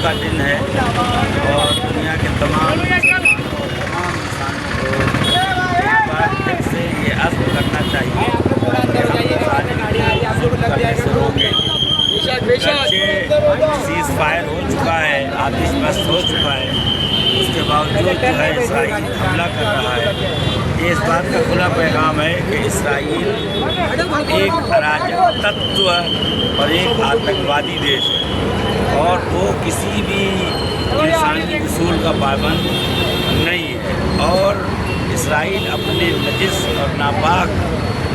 کا دن ہے اور دنیا کے تمام انسانوں کو ایک بار پھر سے یہ عزم کرنا چاہیے کرنے سے روکیں۔ سیز فائر ہو چکا ہے، آتش بس ہو چکا ہے، اس کے باوجود جو ہے اسرائیل حملہ کر رہا ہے۔ یہ اس بات کا کھلا پیغام ہے کہ اسرائیل ایک اراجک تتو اور ایک آتنکوادی دیش ہے اور وہ کسی بھی انسانی اصول کا پابند نہیں ہے، اور اسرائیل اپنے نجس اور ناپاک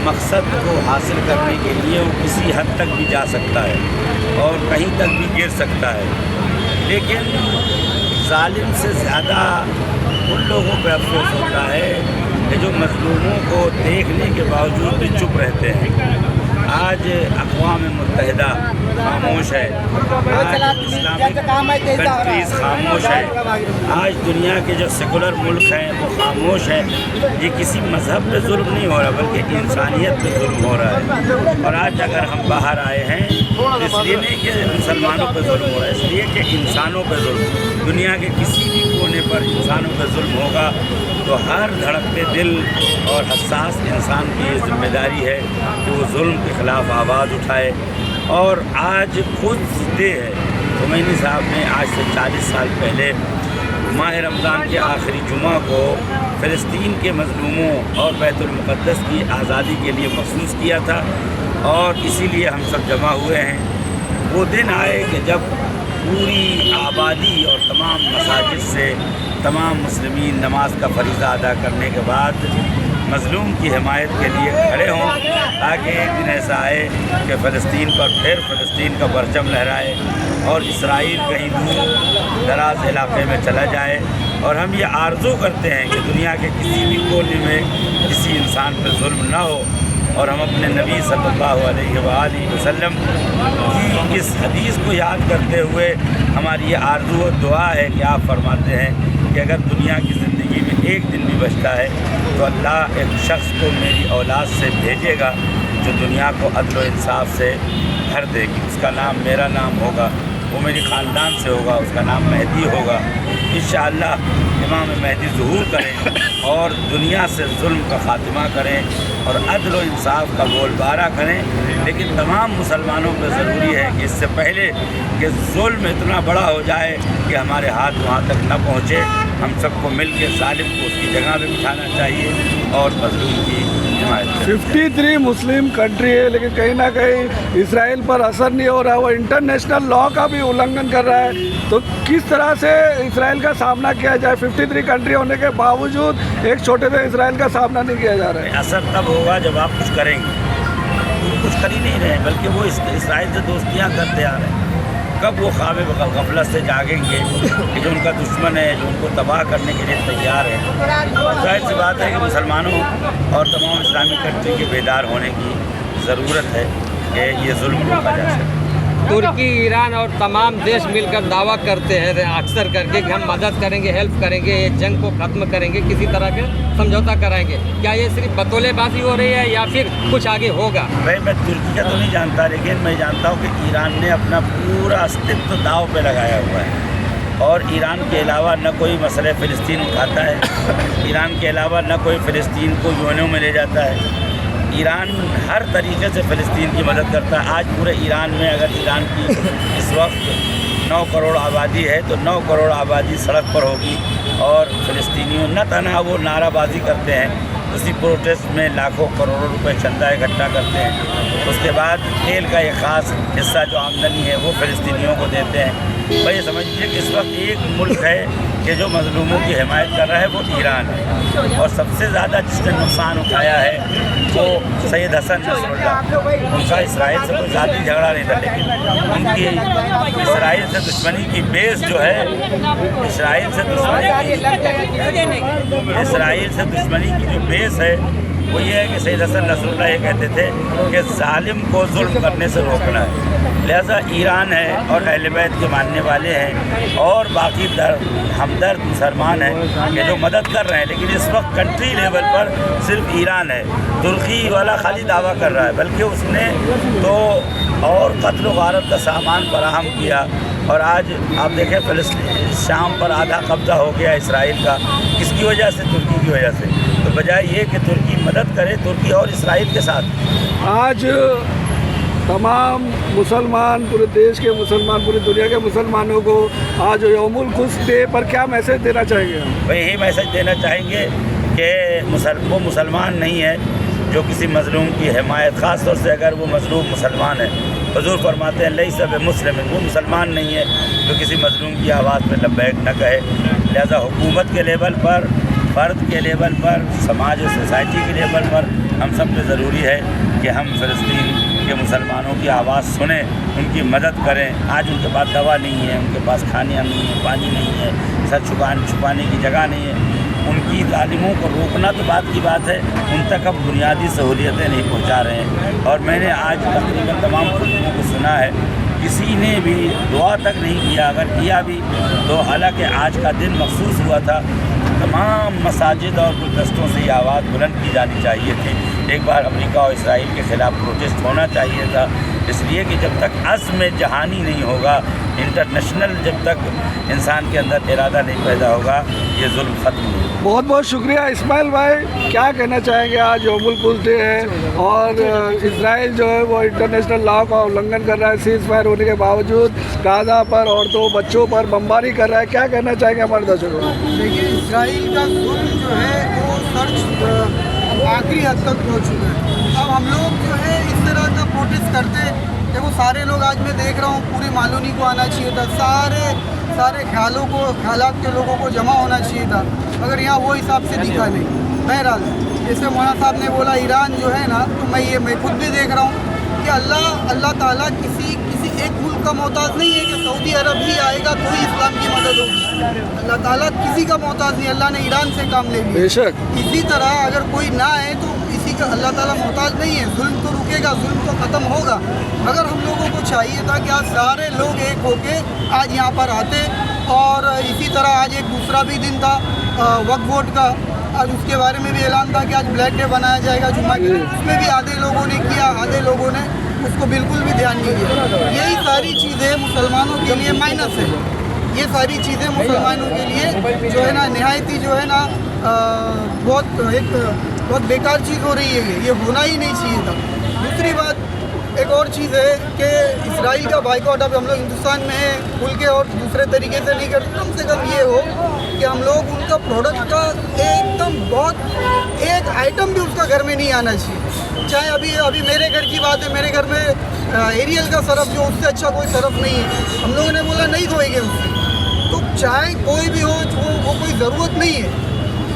مقصد کو حاصل کرنے کے لیے وہ کسی حد تک بھی جا سکتا ہے اور کہیں تک بھی گر سکتا ہے، لیکن ظالم سے زیادہ ان لوگوں پہ افسوس ہوتا ہے کہ جو مظلوموں کو دیکھنے کے باوجود بھی چپ رہتے ہیں۔ آج اقوام متحدہ خاموش ہے، آج اسلامک کنٹریز خاموش ہے، آج دنیا کے جو سیکولر ملک ہیں وہ خاموش ہیں۔ یہ کسی مذہب پہ ظلم نہیں ہو رہا بلکہ انسانیت پہ ظلم ہو رہا ہے، اور آج اگر ہم باہر آئے ہیں اس لیے نہیں کہ مسلمانوں پہ ظلم ہو رہا ہے، اس لیے کہ انسانوں پہ ظلم، دنیا کے کسی بھی کونے پر انسانوں پہ ظلم ہوگا تو ہر دھڑکتے دل اور حساس انسان کی یہ ذمہ داری ہے کہ وہ ظلم کے خلاف آواز اٹھائے۔ اور آج خود دے ہے خمینی صاحب نے آج سے 40 سال پہلے ماہ رمضان کے آخری جمعہ کو فلسطین کے مظلوموں اور بیت المقدس کی آزادی کے لیے مخصوص کیا تھا، اور اسی لیے ہم سب جمع ہوئے ہیں۔ وہ دن آئے کہ جب پوری آبادی اور تمام مساجد سے تمام مسلمین نماز کا فریضہ ادا کرنے کے بعد مظلوم کی حمایت کے لیے کھڑے ہوں، تاکہ ایک دن ایسا آئے کہ فلسطین پر پھر فلسطین کا پرچم لہرائے اور اسرائیل کہیں دور دراز علاقے میں چلا جائے۔ اور ہم یہ آرزو کرتے ہیں کہ دنیا کے کسی بھی کونے میں کسی انسان پہ ظلم نہ ہو، اور ہم اپنے نبی صلی اللہ علیہ وآلہ وسلم کی اس حدیث کو یاد کرتے ہوئے ہماری یہ آرزو و دعا ہے کہ آپ فرماتے ہیں کہ اگر دنیا کی زندگی میں ایک دن بھی بچتا ہے تو اللہ ایک شخص کو میری اولاد سے بھیجے گا جو دنیا کو عدل و انصاف سے بھر دے گی، اس کا نام میرا نام ہوگا، وہ میری خاندان سے ہوگا، اس کا نام مہدی ہوگا۔ انشاءاللہ امام مہدی ظہور کریں اور دنیا سے ظلم کا خاتمہ کریں اور عدل و انصاف کا بول بارہ کریں، لیکن تمام مسلمانوں پہ ضروری ہے کہ اس سے پہلے کہ ظلم اتنا بڑا ہو جائے کہ ہمارے ہاتھ وہاں تک نہ پہنچے، ہم سب کو مل کے ظالم کو اس کی جگہ پہ بٹھانا چاہیے اور مظلوم کی حمایت کریں۔ 53 مسلم کنٹری ہے، لیکن کہیں نہ کہیں اسرائیل پر اثر نہیں ہو رہا، وہ انٹرنیشنل لا کا بھی النگھن کر رہا ہے، تو کس طرح سے اسرائیل کا سامنا کیا جائے؟ 53 کنٹری ہونے کے باوجود ایک چھوٹے سے اسرائیل کا سامنا نہیں کیا جا رہا ہے۔ اثر تب ہوگا جب آپ کچھ کریں گے، وہ کچھ کر ہی نہیں رہے بلکہ وہ اسرائیل سے دوستیاں کرتے آ رہے ہیں۔ کب وہ خواب غفلت سے جاگیں گے کہ جو ان کا دشمن ہے، جو ان کو تباہ کرنے کے لیے تیار ہے؟ ظاہر سی بات ہے کہ مسلمانوں اور تمام اسلامی کنٹری کے بیدار ہونے کی ضرورت ہے کہ یہ ظلم روکا جا سکے۔ ترکی، ایران اور تمام دیش مل کر دعویٰ کرتے ہیں اکثر کر کے کہ ہم مدد کریں گے، ہیلپ کریں گے، یہ جنگ کو ختم کریں گے، کسی طرح کے سمجھوتا کرائیں گے۔ کیا یہ صرف بطولے بازی ہو رہی ہے یا پھر کچھ آگے ہوگا؟ بھائی میں ترکی کا تو نہیں جانتا، لیکن میں جانتا ہوں کہ ایران نے اپنا پورا استعداد داؤ پہ لگایا ہوا ہے، اور ایران کے علاوہ نہ کوئی مسئلہ فلسطین اٹھاتا ہے، ایران کے علاوہ نہ کوئی فلسطین کو یونیوں میں لے جاتا ہے۔ ایران ہر طریقے سے فلسطین کی مدد کرتا ہے۔ آج پورے ایران میں اگر ایران کی اس وقت 9 کروڑ آبادی ہے تو 9 کروڑ آبادی سڑک پر ہوگی، اور فلسطینیوں نہ تنہا وہ نعرہ بازی کرتے ہیں، اسی پروٹیسٹ میں لاکھوں کروڑوں روپے چندہ اکٹھا کرتے ہیں، اس کے بعد تیل کا ایک خاص حصہ جو آمدنی ہے وہ فلسطینیوں کو دیتے ہیں۔ بھائی سمجھیے کہ اس وقت ایک ملک ہے کہ جو مظلوموں کی حمایت کر رہا ہے وہ ایران ہے، اور سب سے زیادہ جس نے نقصان اٹھایا ہے وہ سید حسن نصر اللہ۔ ان کا اسرائیل سے کوئی ذاتی جھگڑا نہیں تھا، لیکن ان کی اسرائیل سے دشمنی کی بیس جو ہے، اسرائیل سے دشمنی کی جو بیس ہے وہ یہ ہے کہ سید حسن نصر اللہ یہ کہتے تھے کہ ظالم کو ظلم کرنے سے روکنا ہے۔ لہذا ایران ہے اور اہل بیت کے ماننے والے ہیں اور باقی ہمدرد مسلمان ہیں کہ جو مدد کر رہے ہیں، لیکن اس وقت کنٹری لیول پر صرف ایران ہے۔ ترکی والا خالی دعویٰ کر رہا ہے، بلکہ اس نے تو اور قتل و غارت کا سامان فراہم کیا، اور آج آپ دیکھیں شام پر آدھا قبضہ ہو گیا اسرائیل کا. کس کی وجہ سے؟ ترکی کی وجہ سے. تو بجائے یہ کہ ترکی مدد کرے ترکی اور اسرائیل کے ساتھ. آج تمام مسلمان، پورے دیش کے مسلمان، پوری دنیا کے مسلمانوں کو آج یوم القدس ڈے پر کیا میسج دینا چاہیں گے؟ وہ یہی میسج دینا چاہیں گے کہ وہ مسلمان نہیں ہے جو کسی مظلوم کی حمایت، خاص طور سے اگر وہ مظلوم مسلمان ہے. حضور فرماتے ہیں لیس بمسلم، وہ مسلمان نہیں ہے جو کسی مظلوم کی آواز پہ لبیک نہ کہے. لہذا حکومت کے لیول پر، فرد کے لیول پر، سماج و سوسائٹی کے لیول پر ہم سب پہ ضروری ہے کہ ہم فلسطین کے مسلمانوں کی آواز سنیں، ان کی مدد کریں. آج ان کے پاس دوا نہیں ہے، ان کے پاس کھانے نہیں ہے، پانی نہیں ہے، سر چھپانے کی جگہ نہیں ہے. ان کی ظالموں کو روکنا تو بات کی بات ہے، ان تک اب بنیادی سہولیتیں نہیں پہنچا رہے ہیں. اور میں نے آج تقریباً تمام خطبوں کو سنا ہے، کسی نے بھی دعا تک نہیں کیا. اگر کیا بھی تو حالانکہ آج کا دن مخصوص ہوا تھا، تمام مساجد اور گلدستوں سے یہ آواز بلند کی جانی چاہیے تھی. ایک بار امریکہ اور اسرائیل کے خلاف پروٹیسٹ ہونا چاہیے تھا، اس لیے کہ جب تک عزم جہانی نہیں ہوگا، انٹرنیشنل جب تک انسان کے اندر ارادہ نہیں پیدا ہوگا، یہ ظلم ختم نہیں. بہت بہت شکریہ اسماعیل بھائی. کیا کہنا چاہیں گے؟ آج یوم القدس ڈے ہے اور اسرائیل جو ہے وہ انٹرنیشنل لا کا النگھن کر رہا ہے، سیز فائر ہونے کے باوجود غزہ پر عورتوں بچوں پر بمباری کر رہا ہے. کیا کہنا چاہیں گے ہمارے درشکوں کو؟ دیکھیے، اسرائیل کا ظلم جو ہے وہ سرچ آخری حد تک پہنچ چکا ہے. اب ہم لوگ جو ہے اس طرح کا پروٹیسٹ کرتے، دیکھو سارے لوگ آج میں دیکھ رہا ہوں پوری مالونی کو آنا چاہیے تھا، سارے خیالات کے لوگوں کو جمع ہونا چاہیے تھا، مگر یہاں وہ حساب سے دکھا نہیں. بہرحال جیسے مولانا صاحب نے بولا ایران جو ہے نا، تو میں خود بھی دیکھ رہا ہوں کہ اللہ تعالیٰ کسی ایک ملک کا محتاج نہیں ہے کہ سعودی عرب ہی آئے گا تو ہی اسلام کی مدد ہوگی. اللہ تعالیٰ کسی کا محتاج نہیں، اللہ نے ایران سے کام لے لیا. بے شک. اسی طرح اگر کوئی نہ آئے تو کسی کا اللہ تعالیٰ محتاج نہیں ہے. ظلم تو رکے گا، ظلم تو ختم ہوگا، مگر ہم لوگوں کو چاہیے تھا کہ آج سارے لوگ ایک ہو کے آج یہاں پر آتے. اور اسی طرح آج ایک دوسرا بھی دن تھا وقف بورڈ کا، آج اس کے بارے میں بھی اعلان تھا کہ آج بلیک ڈے بنایا جائے گا جمعہ کے. اس میں بھی آدھے لوگوں نے کیا، آدھے لوگوں نے اس کو بالکل بھی دھیان نہیں دیا. یہی ساری چیزیں مسلمانوں کے لیے مائنس ہے. یہ ساری چیزیں مسلمانوں کے لیے جو ہے نا نہایت ہی جو ہے نا بہت بیکار چیز ہو رہی ہے. یہ ہونا ہی نہیں چاہیے تھا. دوسری بات ایک اور چیز ہے کہ اسرائیل کا بائیکاٹ اب ہم لوگ ہندوستان میں ہیں کھل کے اور دوسرے طریقے سے نہیں کرتے. کم سے کم یہ ہو کہ ہم لوگ ان کا پروڈکٹ کا ایک دم ایک آئٹم بھی اس کا گھر میں نہیں آنا چاہیے. چاہے ابھی میرے گھر کی بات ہے، میرے گھر میں ایریل کا سرف جو اس سے اچھا کوئی سرف نہیں ہے، ہم لوگوں نے بولا نہیں دھوئیں گے اس سے. تو چاہے کوئی بھی ہو، وہ کوئی ضرورت نہیں ہے،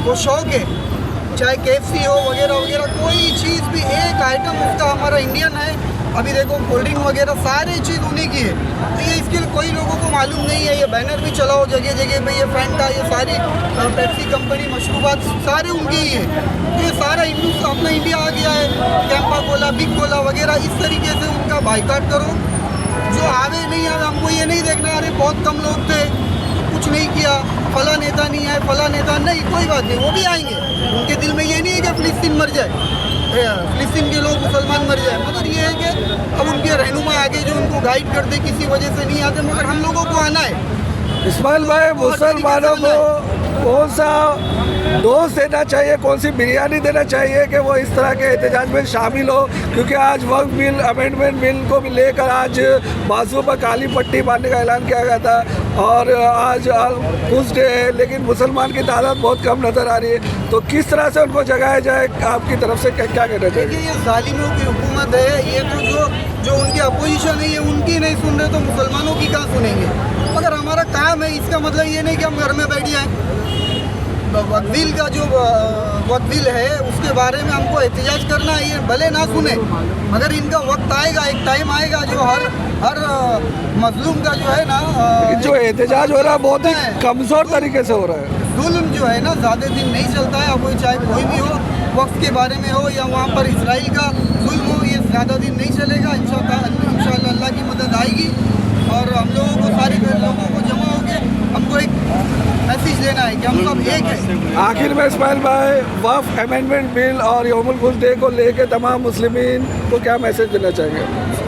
وہ شوق ہے. چاہے KFC ہو وغیرہ وغیرہ، کوئی چیز بھی ایک آئٹم اس کا ہمارا انڈین ہے. ابھی دیکھو کولڈ ڈرنک وغیرہ ساری چیز انہیں کی ہے. تو یہ اس کے لیے کوئی لوگوں کو معلوم نہیں ہے. یہ بینر بھی چلاؤ جگہ جگہ پہ، یہ فینٹا، یہ ساری پیپسی کمپنی مشروبات سارے ان کی ہی ہے. تو یہ سارا اپنا انڈیا آ گیا ہے. کیمپا کولا، بگ کولا وغیرہ اس طریقے سے ان کا بائیکاٹ کرو. جو آوے نہیں آوے ہم کو یہ نہیں دیکھنا ارے بہت کم لوگ تھے کچھ نہیں کیا، فلاں نیتا نہیں ہے، فلاں نیتا نہیں، کوئی بات نہیں، وہ بھی آئیں گے. ان کے دل میں یہ نہیں ہے کہ فلسطین مر جائے، فلسطین کے لوگ مسلمان مر جائیں، مگر یہ ہے کہ اب ان کے رہنما آگے جو ان کو گائیڈ کرتے کسی وجہ سے نہیں آتے، مگر ہم لوگوں کو آنا ہے. اسماعیل بھائی، مسلمانوں کو کون سا ڈوز دینا چاہیے، کون سی بریانی دینا چاہیے کہ وہ اس طرح کے احتجاج میں شامل ہو؟ کیونکہ آج وقف بل، امینڈمنٹ بل کو بھی لے کر آج بازو پر کالی پٹی باندھنے کا اعلان کیا گیا تھا اور آج قدس ڈے ہے، لیکن مسلمان کی تعداد بہت کم نظر آ رہی ہے. تو کس طرح سے ان کو جگایا جائے؟ آپ کی طرف سے کیا کہنا چاہیے؟ یہ ظالموں کی حکومت ہے. یہ تو جو ان کی اپوزیشن ہے یہ ان کی نہیں سن رہے تو مسلمانوں کی کہاں سنیں گے؟ مگر ہمارا کام ہے، اس کا مطلب یہ نہیں کہ ہم گھر میں بیٹھ جائیں. وقف بل کا جو وقف بل ہے اس کے بارے میں ہم کو احتجاج کرنا ہے. یہ بھلے نہ سنیں مگر ان کا وقت آئے گا، ایک ٹائم آئے گا جو ہر مظلوم کا جو ہے نا جو احتجاج ہو رہا ہے بہت ہی کمزور طریقے سے ہو رہا ہے. ظلم جو ہے نا زیادہ دن نہیں چلتا ہے. اب وہ چاہے کوئی بھی ہو، وقت کے بارے میں ہو یا وہاں پر اسرائیل کا ظلم ہو، یہ زیادہ دن نہیں چلے گا. انشاءاللہ اللہ کی مدد آئے گی اور ہم لوگوں کو سارے لوگوں کو جمع ہو کے ہم کو ایک میسیج دینا ہے کہ ہم سب ایک ہیں. آخر میں اسماعیل بھائی، وقف امینڈمنٹ بل اور یوم القدس ڈے کو لے کے تمام مسلمین کو کیا میسج دینا چاہیں گے؟